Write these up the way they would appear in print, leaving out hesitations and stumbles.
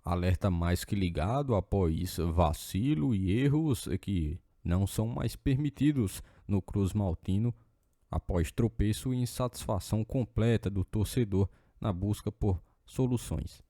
Alerta mais que ligado após vacilo e erros que não são mais permitidos no Cruz Maltino após tropeço e insatisfação completa do torcedor na busca por soluções.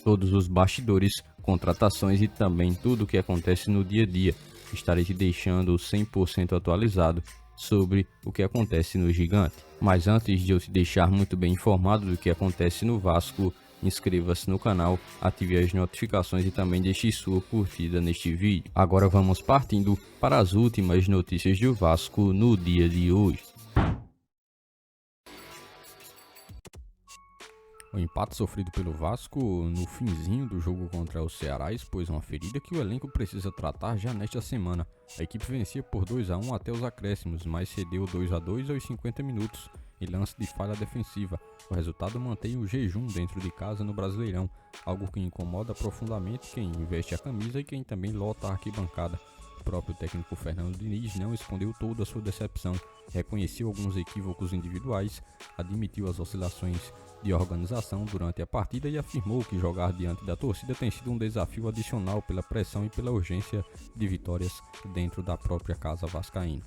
Todos os bastidores, contratações e também tudo o que acontece no dia a dia. Estarei te deixando 100% atualizado sobre o que acontece no Gigante. Mas antes de eu te deixar muito bem informado do que acontece no Vasco, inscreva-se no canal, ative as notificações e também deixe sua curtida neste vídeo. Agora vamos partindo para as últimas notícias do Vasco no dia de hoje. O empate sofrido pelo Vasco no finzinho do jogo contra o Ceará expôs uma ferida que o elenco precisa tratar já nesta semana. A equipe vencia por 2-1 até os acréscimos, mas cedeu 2-2 aos 50 minutos em lance de falha defensiva. O resultado mantém o jejum dentro de casa no Brasileirão, algo que incomoda profundamente quem veste a camisa e quem também lota a arquibancada. O próprio técnico Fernando Diniz não escondeu toda a sua decepção, reconheceu alguns equívocos individuais, admitiu as oscilações de organização durante a partida e afirmou que jogar diante da torcida tem sido um desafio adicional pela pressão e pela urgência de vitórias dentro da própria casa vascaína.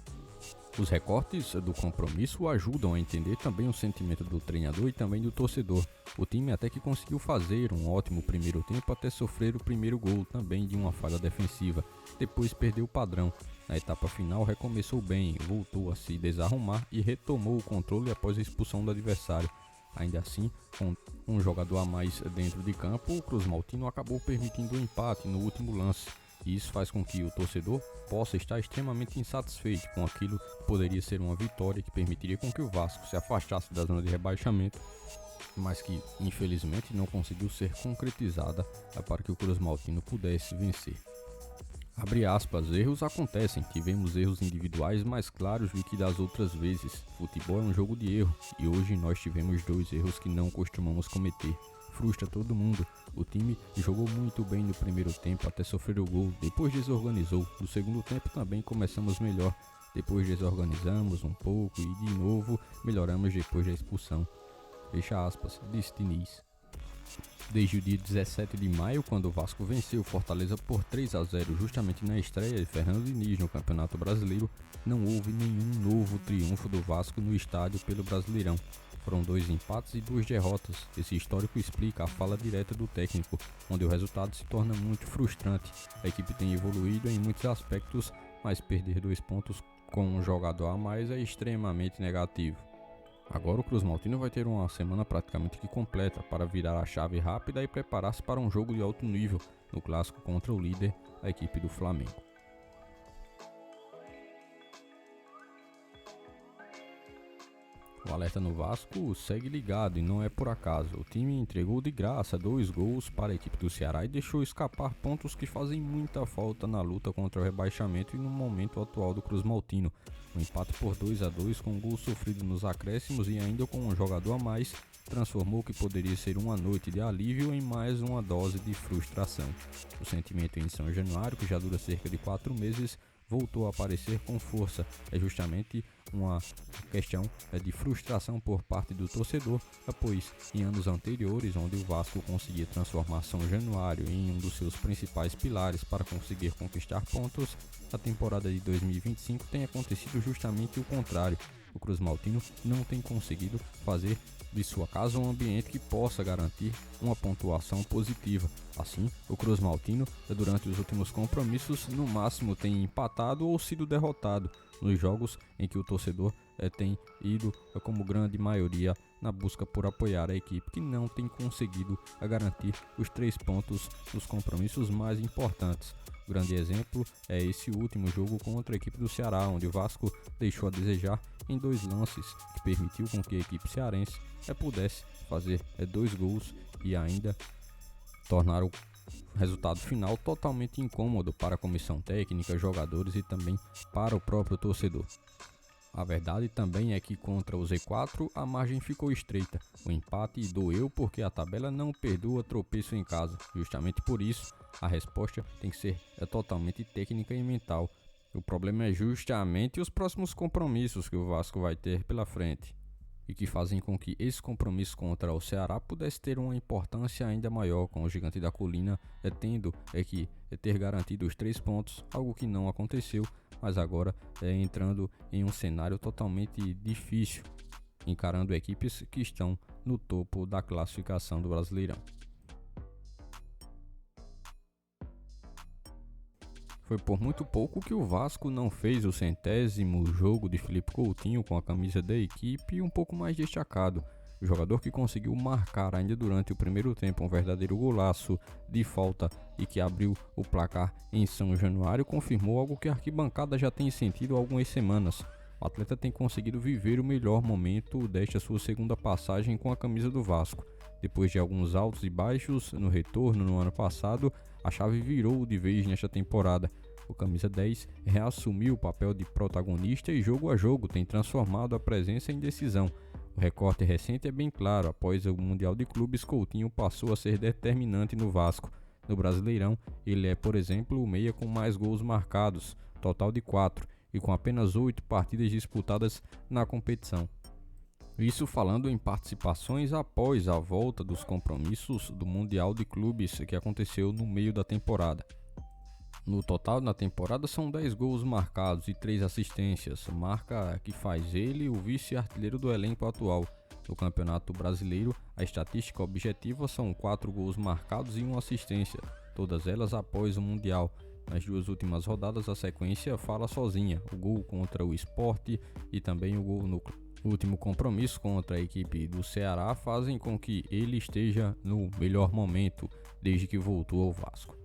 Os recortes do compromisso ajudam a entender também o sentimento do treinador e também do torcedor. O time até que conseguiu fazer um ótimo primeiro tempo até sofrer o primeiro gol também de uma falha defensiva. Depois perdeu o padrão. Na etapa final recomeçou bem, voltou a se desarrumar e retomou o controle após a expulsão do adversário. Ainda assim, com um jogador a mais dentro de campo, o Cruz Maltino acabou permitindo o empate no último lance. E isso faz com que o torcedor possa estar extremamente insatisfeito com aquilo que poderia ser uma vitória que permitiria com que o Vasco se afastasse da zona de rebaixamento, mas que infelizmente não conseguiu ser concretizada para que o Cruz Maltino pudesse vencer. Abre aspas, erros acontecem, tivemos erros individuais mais claros do que das outras vezes. Futebol é um jogo de erro e hoje nós tivemos 2 erros que não costumamos cometer. Frustra todo mundo. O time jogou muito bem no primeiro tempo até sofrer o gol, depois desorganizou. No segundo tempo também começamos melhor, depois desorganizamos um pouco e de novo melhoramos depois da expulsão. Fecha aspas, disse Diniz. Desde o dia 17 de maio, quando o Vasco venceu o Fortaleza por 3-0 justamente na estreia de Fernando Diniz no Campeonato Brasileiro, não houve nenhum novo triunfo do Vasco no estádio pelo Brasileirão. Foram 2 empates e 2 derrotas. Esse histórico explica a fala direta do técnico, onde o resultado se torna muito frustrante. A equipe tem evoluído em muitos aspectos, mas perder 2 pontos com um jogador a mais é extremamente negativo. Agora o Cruz Maltino vai ter uma semana praticamente que completa para virar a chave rápida e preparar-se para um jogo de alto nível no clássico contra o líder, a equipe do Flamengo. O alerta no Vasco segue ligado e não é por acaso. O time entregou de graça 2 gols para a equipe do Ceará e deixou escapar pontos que fazem muita falta na luta contra o rebaixamento e no momento atual do Cruz Maltino. O empate por 2-2 com um gol sofrido nos acréscimos e ainda com um jogador a mais transformou o que poderia ser uma noite de alívio em mais uma dose de frustração. O sentimento em São Januário, que já dura cerca de 4 meses, voltou a aparecer com força. É justamente uma questão de frustração por parte do torcedor, pois em anos anteriores, onde o Vasco conseguia transformar São Januário em um dos seus principais pilares para conseguir conquistar pontos, a temporada de 2025 tem acontecido justamente o contrário. O Cruz Maltino não tem conseguido fazer de sua casa um ambiente que possa garantir uma pontuação positiva. Assim, o Cruz Maltino, durante os últimos compromissos, no máximo tem empatado ou sido derrotado nos jogos em que o torcedor tem ido, como grande maioria, na busca por apoiar a equipe, que não tem conseguido garantir os 3 pontos nos compromissos mais importantes. O grande exemplo é esse último jogo contra a equipe do Ceará, onde o Vasco deixou a desejar em 2 lances, que permitiu com que a equipe cearense pudesse fazer 2 gols e ainda tornar o resultado final totalmente incômodo para a comissão técnica, jogadores e também para o próprio torcedor. A verdade também é que contra o Z4 a margem ficou estreita. O empate doeu porque a tabela não perdoa tropeço em casa. Justamente por isso, a resposta tem que ser totalmente técnica e mental. O problema é justamente os próximos compromissos que o Vasco vai ter pela frente. e que fazem com que esse compromisso contra o Ceará pudesse ter uma importância ainda maior, com o Gigante da Colina tendo que ter garantido os 3 pontos, algo que não aconteceu, mas agora entrando em um cenário totalmente difícil, encarando equipes que estão no topo da classificação do Brasileirão. Foi por muito pouco que o Vasco não fez o 100º jogo de Felipe Coutinho com a camisa da equipe um pouco mais destacado. O jogador que conseguiu marcar ainda durante o primeiro tempo um verdadeiro golaço de falta e que abriu o placar em São Januário confirmou algo que a arquibancada já tem sentido há algumas semanas. O atleta tem conseguido viver o melhor momento desta sua segunda passagem com a camisa do Vasco. Depois de alguns altos e baixos no retorno no ano passado, a chave virou de vez nesta temporada. O camisa 10 reassumiu o papel de protagonista e jogo a jogo tem transformado a presença em decisão. O recorte recente é bem claro: após o Mundial de Clubes, Coutinho passou a ser determinante no Vasco. No Brasileirão, ele é, por exemplo, o meia com mais gols marcados, total de 4, e com apenas 8 partidas disputadas na competição. Isso falando em participações após a volta dos compromissos do Mundial de Clubes que aconteceu no meio da temporada. No total, na temporada, são 10 gols marcados e 3 assistências, marca que faz ele o vice-artilheiro do elenco atual. No Campeonato Brasileiro, a estatística objetiva são 4 gols marcados e 1 assistência, todas elas após o Mundial. Nas 2 últimas rodadas, a sequência fala sozinha: o gol contra o Sport e também o gol no último compromisso contra a equipe do Ceará fazem com que ele esteja no melhor momento desde que voltou ao Vasco.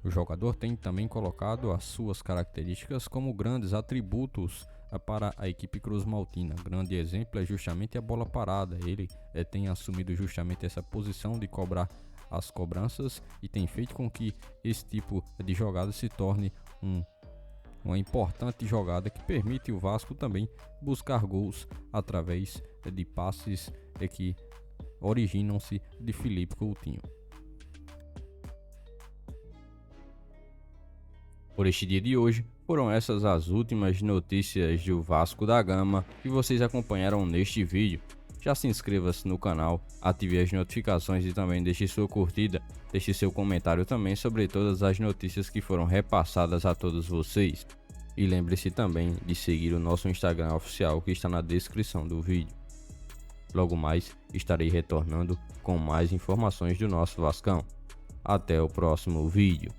O jogador tem também colocado as suas características como grandes atributos para a equipe cruz-maltina. Grande exemplo é justamente a bola parada. Ele tem assumido justamente essa posição de cobrar as cobranças e tem feito com que esse tipo de jogada se torne uma importante jogada que permite o Vasco também buscar gols através de passes que originam-se de Felipe Coutinho. Por este dia de hoje, foram essas as últimas notícias do Vasco da Gama que vocês acompanharam neste vídeo. Já se inscreva-se no canal, ative as notificações e também deixe sua curtida, deixe seu comentário também sobre todas as notícias que foram repassadas a todos vocês. E lembre-se também de seguir o nosso Instagram oficial que está na descrição do vídeo. Logo mais estarei retornando com mais informações do nosso Vascão. Até o próximo vídeo.